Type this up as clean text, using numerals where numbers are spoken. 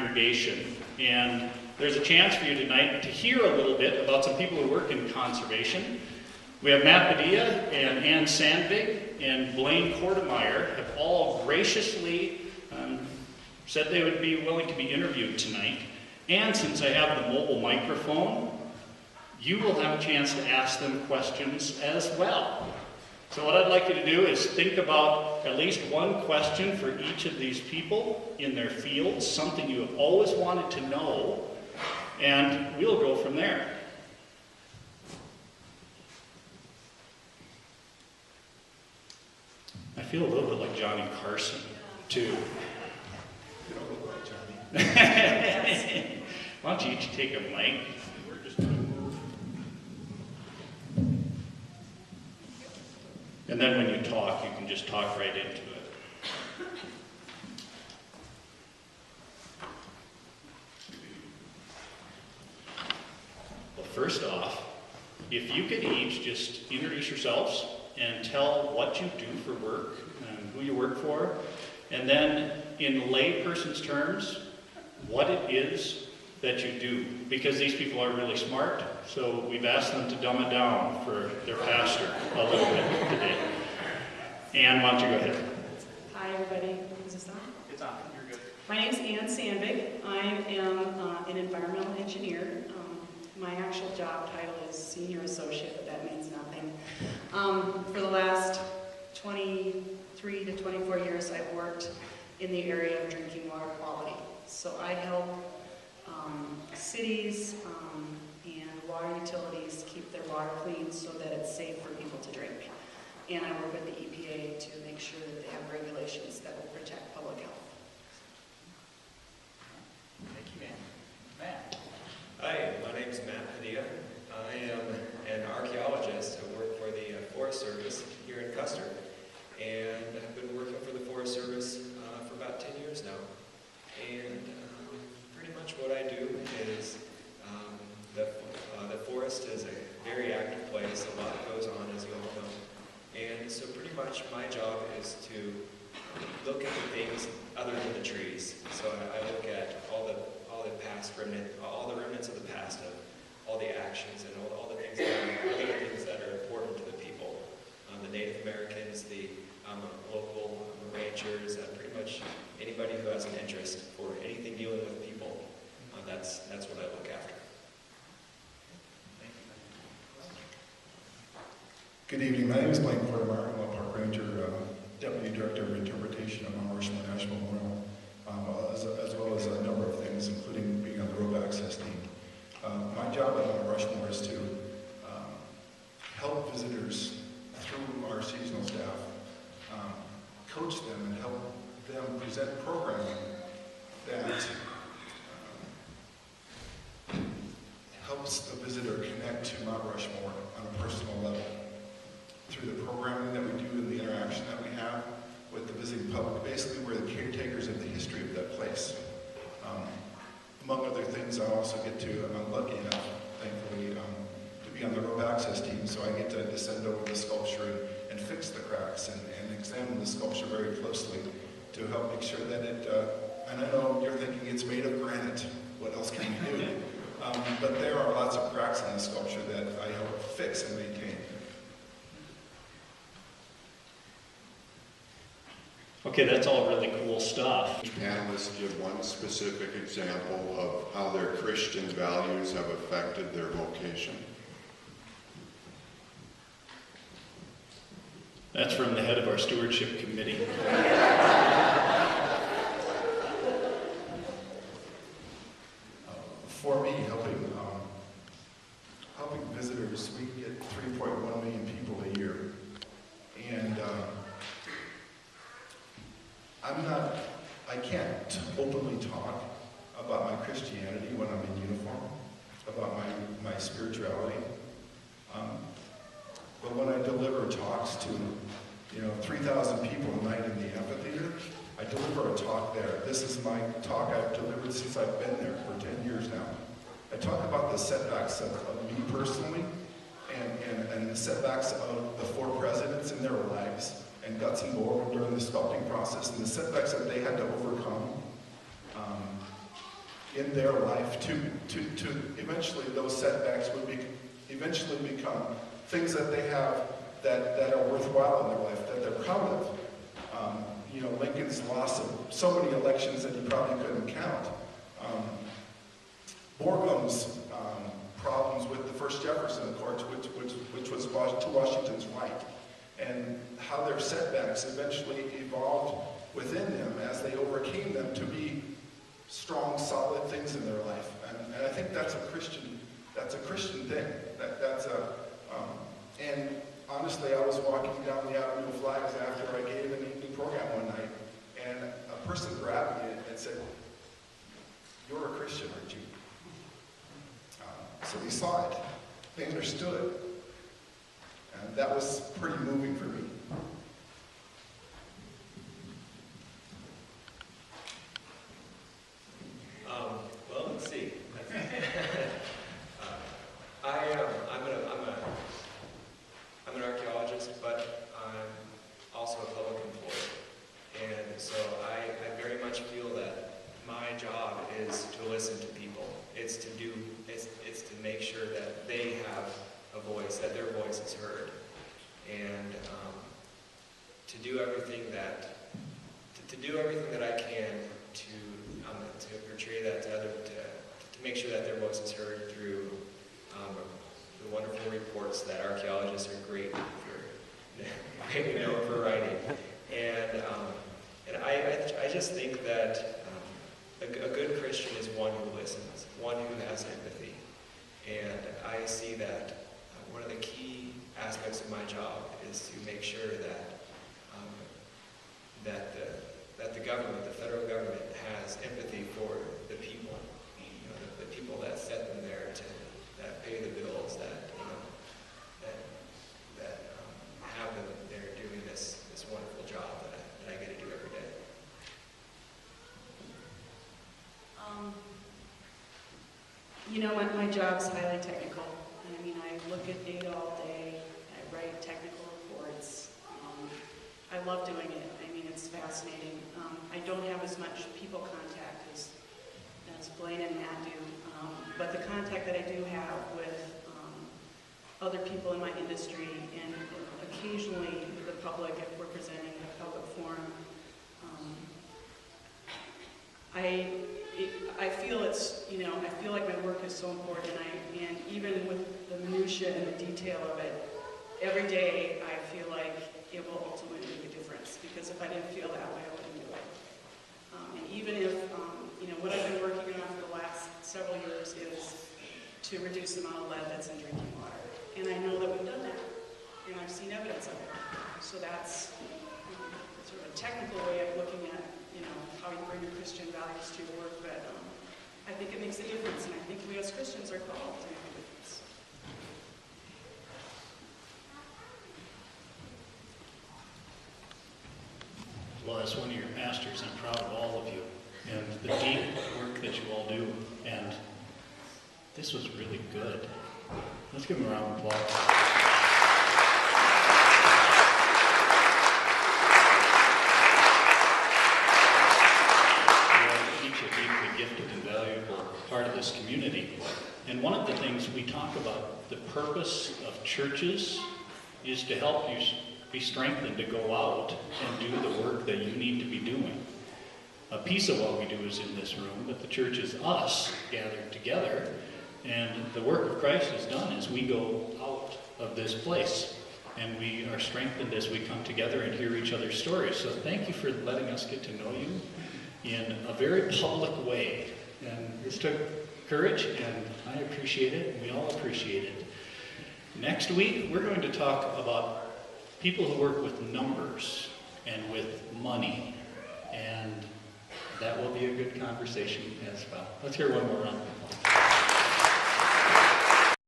congregation. And there's a chance for you tonight to hear a little bit about some people who work in conservation. We have Matt Padilla and Ann Sandvig and Blaine Kortemeyer have all graciously said they would be willing to be interviewed tonight. And since I have the mobile microphone, you will have a chance to ask them questions as well. So what I'd like you to do is think about at least one question for each of these people in their fields, something you have always wanted to know, and we'll go from there. I feel a little bit like Johnny Carson, too. You don't look like Johnny. Why don't you each take a mic? We're just going to move. And then when you talk, you can just talk right into it. Well, first off, if you could each just introduce yourselves and tell what you do for work and who you work for, and then in layperson's terms, what it is that you do. Because these people are really smart, so we've asked them to dumb it down for their pastor a little bit today. Ann, why don't you go ahead? Hi, everybody. Is this on? It's on. You're good. My name is Ann Sandvig. I am an environmental engineer. My actual job title is senior associate, but that means nothing. For the last 23 to 24 years, I've worked in the area of drinking water quality. So I help cities and water utilities keep their water clean so that it's safe for people to drink. And I work with the EPA to make sure that they have regulations that will protect public health. Thank you, Ann. Matt. Hi, my name is Matt Padilla. I am an archaeologist. I work for the Forest Service here in Custer. And I've been working for the Forest Service for about 10 years now. And pretty much what I do is the forest is a very active place. A lot goes on, as you all know. And so pretty much my job is to look at the things other than the trees. So I look at all the past all the remnants of the past of all the actions and all the things that are important to the people. The Native Americans, the local ranchers, pretty much anybody who has an interest for anything dealing with people. That's what I look after. Good evening. My name is Blaine Kortemeyer. I'm a park ranger, deputy director of interpretation of Mount Rushmore National Memorial, as well as a number of things, including being on the road access team. My job at Mount Rushmore is to help visitors through our seasonal staff, coach them and help them present programming that helps the visitor connect to Mount Rushmore on a personal level. Through the programming that we do and the interaction that we have with the visiting public, basically we're the caretakers of the history of that place. Among other things, I also get to, I'm lucky enough, thankfully, to be on the road access team, so I get to descend over the sculpture and fix the cracks and examine the sculpture very closely to help make sure that it, and I know you're thinking it's made of granite, what else can you do? But there are lots of cracks in the sculpture that I help fix and maintain. Okay, that's all really cool stuff. Panelists give one specific example of how their Christian values have affected their vocation. That's from the head of our stewardship committee. For me, helping visitors, we get 3.1 million people a year. And I can't openly talk about my Christianity when I'm in uniform, about my spirituality. But when I deliver talks to, 3,000 people a night in the amphitheater, I deliver a talk there. This is my talk I've delivered since I've been there for 10 years now. I talk about the setbacks of me personally and the setbacks of the 4 presidents in their lives and Guts and Gore during the sculpting process and the setbacks that they had to overcome in their life to eventually those setbacks would eventually become things that they have that are worthwhile in their life, that they're proud of. Lincoln's loss of so many elections that he probably couldn't count. Borgum's problems with the first Jefferson Accords, which was to Washington's right, and how their setbacks eventually evolved within them as they overcame them to be strong, solid things in their life. And I think that's a Christian thing. And honestly, I was walking down the Avenue of Flags after I gave an evening program one night, and a person grabbed me and said, "You're a Christian, aren't you?" So they saw it. They understood. And that was pretty moving for me. Well, let's see. I'm an archaeologist, but I'm also a public employee. And so I very much feel that my job is to listen to people. It's to make sure that they have a voice, that their voice is heard. And to do everything that I can to portray that to others, to make sure that their voice is heard through the wonderful reports that archaeologists are greatly known for writing. And I just think that a good Christian is one who listens, one who has empathy. And I see that one of the key aspects of my job is to make sure that the government, the federal government, has empathy for the people, the people that set them there, that pay the bills, that have them there doing this wonderful job that I get to do every day. My job's highly technical. I mean, I look at data all day. I write technical reports. I love doing it. I mean, it's fascinating. I don't have as much people contact as Blaine and Matt do, but the contact that I do have with other people in my industry and occasionally the public, if we're presenting at a public forum, I feel I feel like my work is so important, and even with the minutia and the detail of it, every day I feel like it will ultimately make a difference, because if I didn't feel that way, I wouldn't do it. And even if, what I've been working on for the last several years is to reduce the amount of lead that's in drinking water. And I know that we've done that, and I've seen evidence of it. So that's sort of a technical way of looking at, how you bring your Christian values to your work, but I think it makes a difference, and I think we as Christians are called to make a difference. Well, as one of your pastors, I'm proud of all of you and the deep work that you all do. And this was really good. Let's give them a round of applause. Gifted and valuable part of this community. And one of the things we talk about, the purpose of churches is to help you be strengthened to go out and do the work that you need to be doing. A piece of what we do is in this room, but the church is us gathered together, and the work of Christ is done as we go out of this place. And we are strengthened as we come together and hear each other's stories. So thank you for letting us get to know you in a very public way. And this took courage, and I appreciate it, and we all appreciate it. Next week, we're going to talk about people who work with numbers and with money, and that will be a good conversation as well. Let's hear one more round of applause.